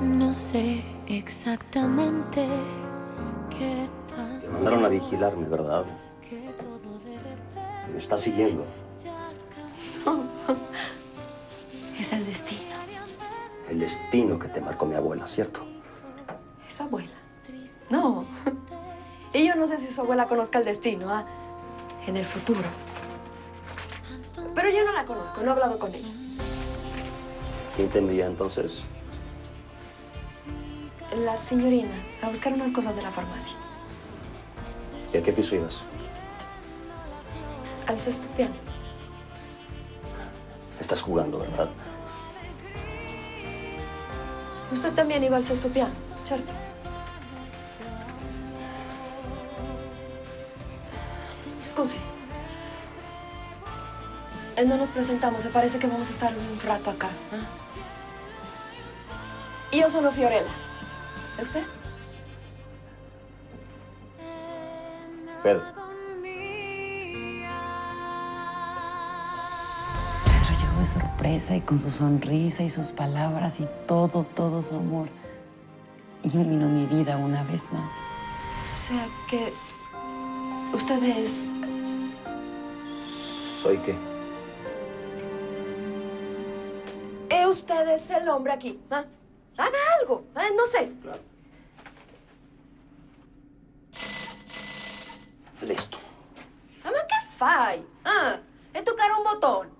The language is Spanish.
No sé exactamente qué Me pasó. mandaron a vigilarme, ¿verdad? Que todo de repente Me está siguiendo. ya cambió. Es el destino. El destino que te marcó mi abuela, ¿cierto? ¿Es su abuela? No. Y yo no sé si su abuela conozca el destino, ¿ah? En el futuro. Pero yo no la conozco, no he hablado con ella. ¿Quién te envía entonces? La señorina, a buscar unas cosas de la farmacia. ¿Y a qué piso ibas? Al sexto piano. Estás jugando, ¿verdad? Usted también iba al sexto piano, ¿cierto? Scusi. No nos presentamos, se parece que vamos a estar un rato acá. ¿Ah? Io sono Fiorella. ¿Es usted? Pedro. Pedro llegó de sorpresa y con su sonrisa y sus palabras y todo su amor. Iluminó mi vida una vez más. O sea que... usted es... ¿Soy qué? Usted es el hombre aquí. ¿Ah? Haga algo. No sé. Claro. Listo. Ma che fai? Ah, e toccare un bottone.